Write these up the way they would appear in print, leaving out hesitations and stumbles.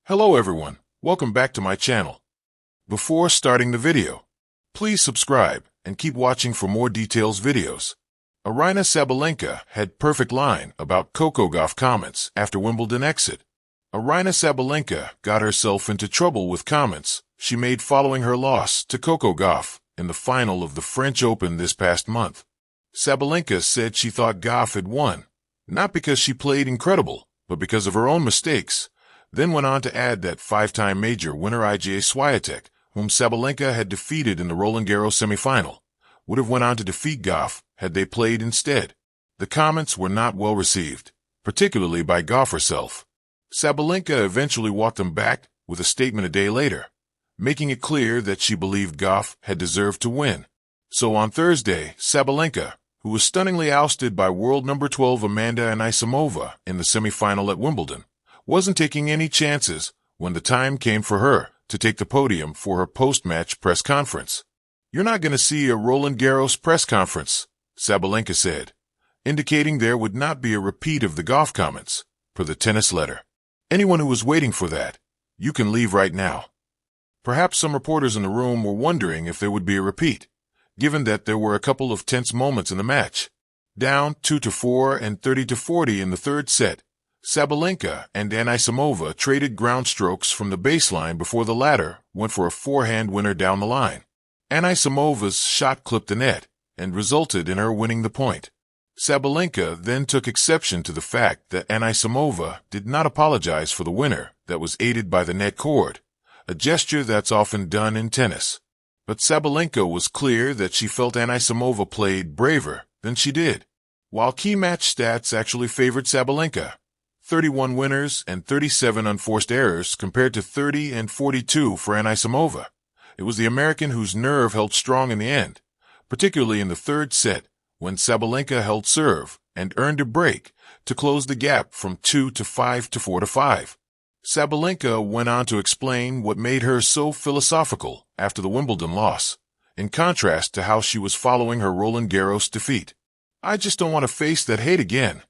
Hello everyone, welcome back to my channel. Before starting the video, please subscribe and keep watching for more details videos. Aryna Sabalenka had perfect line about Coco Gauff comments after Wimbledon exit. Aryna Sabalenka got herself into trouble with comments she made following her loss to Coco Gauff in the final of the French Open this past month. Sabalenka said she thought Gauff had won, not because she played incredible, but because of her own mistakes. Then went on to add that five-time major winner Iga Swiatek, whom Sabalenka had defeated in the Roland Garros semifinal, would have went on to defeat Gauff had they played instead. The comments were not well received, particularly by Gauff herself. Sabalenka eventually walked them back with a statement a day later, making it clear that she believed Gauff had deserved to win. So on Thursday, Sabalenka, who was stunningly ousted by world number 12 Amanda Anisimova in the semifinal at Wimbledon, wasn't taking any chances when the time came for her to take the podium for her post-match press conference. "You're not going to see a Roland Garros press conference," Sabalenka said, indicating there would not be a repeat of the Gauff comments, per the tennis letter. "Anyone who was waiting for that, you can leave right now." Perhaps some reporters in the room were wondering if there would be a repeat, given that there were a couple of tense moments in the match. Down 2-4 and 30-40 in the third set, Sabalenka and Anisimova traded ground strokes from the baseline before the latter went for a forehand winner down the line. Anisimova's shot clipped the net and resulted in her winning the point. Sabalenka then took exception to the fact that Anisimova did not apologize for the winner that was aided by the net cord, a gesture that's often done in tennis. But Sabalenka was clear that she felt Anisimova played braver than she did. While key match stats actually favored Sabalenka, 31 winners and 37 unforced errors compared to 30 and 42 for Anisimova, it was the American whose nerve held strong in the end, particularly in the third set when Sabalenka held serve and earned a break to close the gap from 2-5 to 4-5. Sabalenka went on to explain what made her so philosophical after the Wimbledon loss, in contrast to how she was following her Roland Garros defeat. "I just don't want to face that hate again,"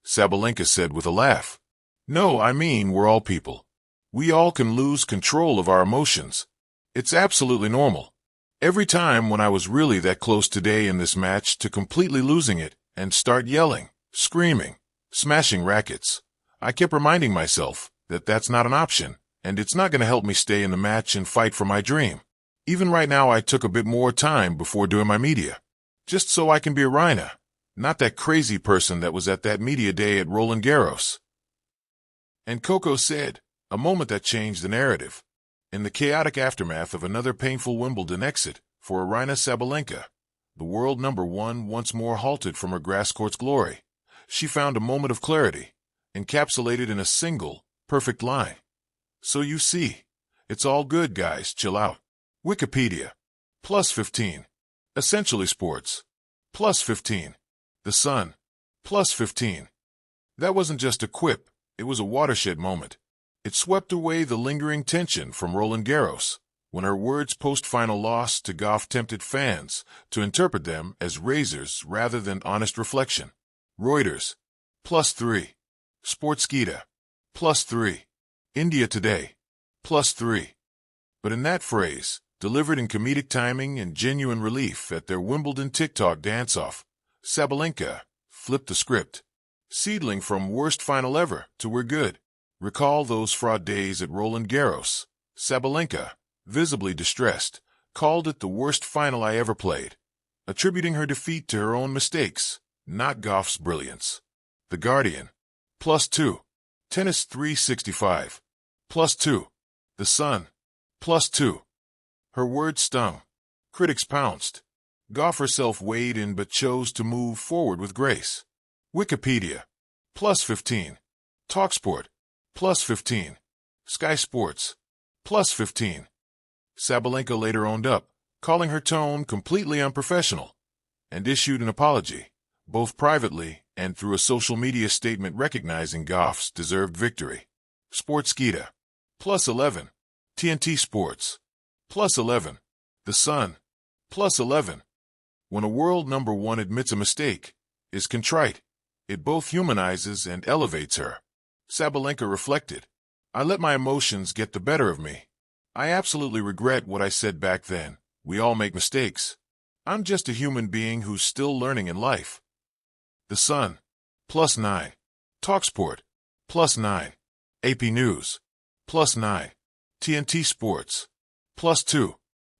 Sabalenka said with a laugh. "No, I mean, we're all people. We all can lose control of our emotions. It's absolutely normal. Every time when I was really that close today in this match to completely losing it and start yelling, screaming, smashing rackets, I kept reminding myself that that's not an option, and it's not going to help me stay in the match and fight for my dream. Even right now I took a bit more time before doing my media, just so I can be Aryna, not that crazy person that was at that media day at Roland Garros." And Coco said, a moment that changed the narrative. In the chaotic aftermath of another painful Wimbledon exit for Aryna Sabalenka, the world number one once more halted from her grass court's glory. She found a moment of clarity, encapsulated in a single, perfect line. "So you see, it's all good, guys, chill out." Wikipedia, +15. Essentially Sports, +15. The Sun, +15. That wasn't just a quip, it was a watershed moment. It swept away the lingering tension from Roland Garros, when her words post-final loss to Gauff tempted fans to interpret them as razors rather than honest reflection. Reuters, +3. Sportskeeda, +3. India Today, +3. But in that phrase, delivered in comedic timing and genuine relief at their Wimbledon TikTok dance-off, Sabalenka flipped the script. Seedling from worst final ever to we're good. Recall those fraud days at Roland Garros. Sabalenka, visibly distressed, called it the worst final I ever played, attributing her defeat to her own mistakes, not Gauff's brilliance. The Guardian, +2. Tennis 365, +2. The Sun, +2. Her words stung. Critics pounced. Gauff herself weighed in but chose to move forward with grace. Wikipedia, +15. TalkSport, +15. Sky Sports, +15. Sabalenka later owned up, calling her tone completely unprofessional, and issued an apology, both privately and through a social media statement recognizing Gauff's deserved victory. Sportskeeda, +11. TNT Sports, +11. The Sun, +11. When a world number one admits a mistake, is contrite, it both humanizes and elevates her. Sabalenka reflected, I let my emotions get the better of me. I absolutely regret what I said back then. We all make mistakes. I'm just a human being who's still learning in life. The Sun, +9. Talksport, +9. AP News, +9. TNT Sports, +2.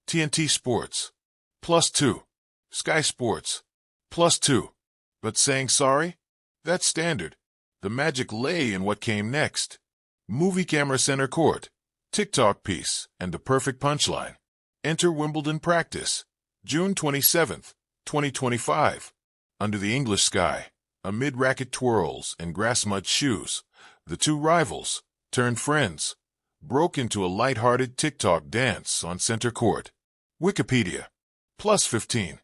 TNT Sports, +2. Sky Sports, +2. But saying sorry? That's standard. The magic lay in what came next. Movie camera center court, TikTok piece, and the perfect punchline. Enter Wimbledon practice, June 27, 2025. Under the English sky, amid racket twirls and grass-mud shoes, the two rivals, turned friends, broke into a light-hearted TikTok dance on center court. Wikipedia, +15.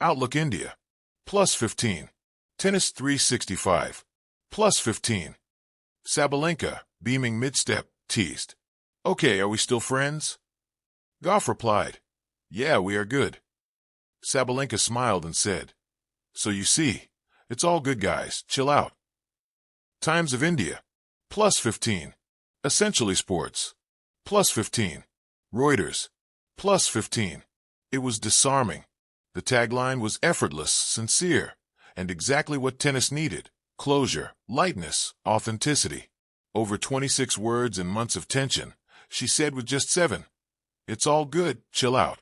Outlook India, +15. Tennis 365, +15. Sabalenka, beaming mid-step, teased. Okay, are we still friends? Gauff replied, yeah, we are good. Sabalenka smiled and said, so you see, it's all good guys, chill out. Times of India, +15. Essentially Sports, +15. Reuters, +15. It was disarming. The tagline was effortless, sincere, and exactly what tennis needed: closure, lightness, authenticity. Over 26 words and months of tension, she said with just 7. It's all good, chill out.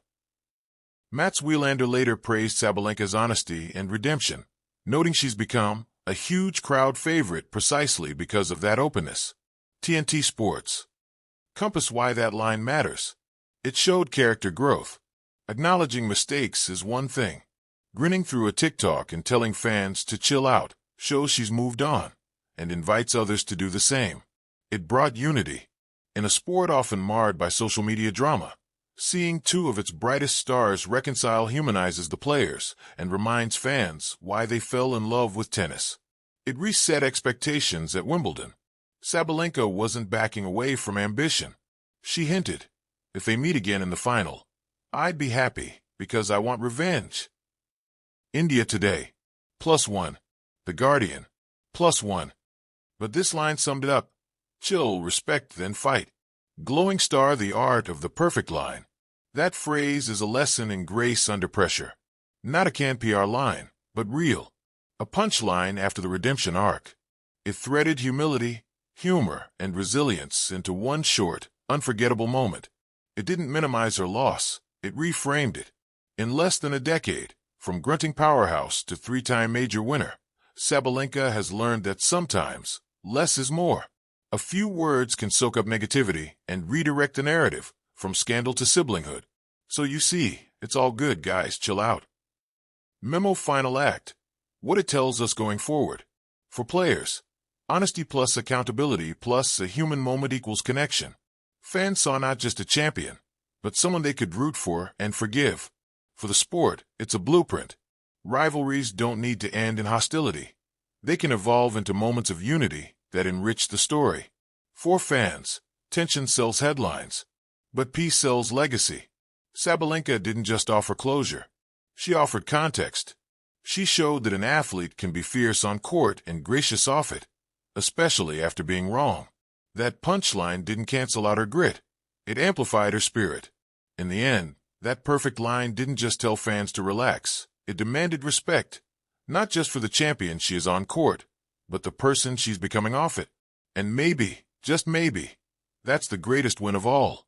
Mats Wilander later praised Sabalenka's honesty and redemption, noting she's become a huge crowd favorite precisely because of that openness. TNT Sports. Compass why that line matters. It showed character growth. Acknowledging mistakes is one thing. Grinning through a TikTok and telling fans to chill out shows she's moved on and invites others to do the same. It brought unity. In a sport often marred by social media drama, seeing two of its brightest stars reconcile humanizes the players and reminds fans why they fell in love with tennis. It reset expectations at Wimbledon. Sabalenka wasn't backing away from ambition. She hinted, if they meet again in the final, I'd be happy because I want revenge. India Today, +1. The Guardian, +1. But this line summed it up. Chill, respect, then fight. Glowing Star, the art of the perfect line. That phrase is a lesson in grace under pressure. Not a canned PR line, but real. A punchline after the redemption arc. It threaded humility, humor, and resilience into one short, unforgettable moment. It didn't minimize her loss, it reframed it. In less than a decade, from grunting powerhouse to 3-time major winner, Sabalenka has learned that sometimes, less is more. A few words can soak up negativity and redirect the narrative, from scandal to siblinghood. So you see, it's all good, guys, chill out. Memo Final Act. What it tells us going forward. For players, honesty plus accountability plus a human moment equals connection. Fans saw not just a champion, but someone they could root for and forgive. For the sport, it's a blueprint. Rivalries don't need to end in hostility. They can evolve into moments of unity that enrich the story. For fans, tension sells headlines, but peace sells legacy. Sabalenka didn't just offer closure. She offered context. She showed that an athlete can be fierce on court and gracious off it, especially after being wrong. That punchline didn't cancel out her grit. It amplified her spirit. In the end, that perfect line didn't just tell fans to relax. It demanded respect, not just for the champion she is on court, but the person she's becoming off it. And maybe, just maybe, that's the greatest win of all.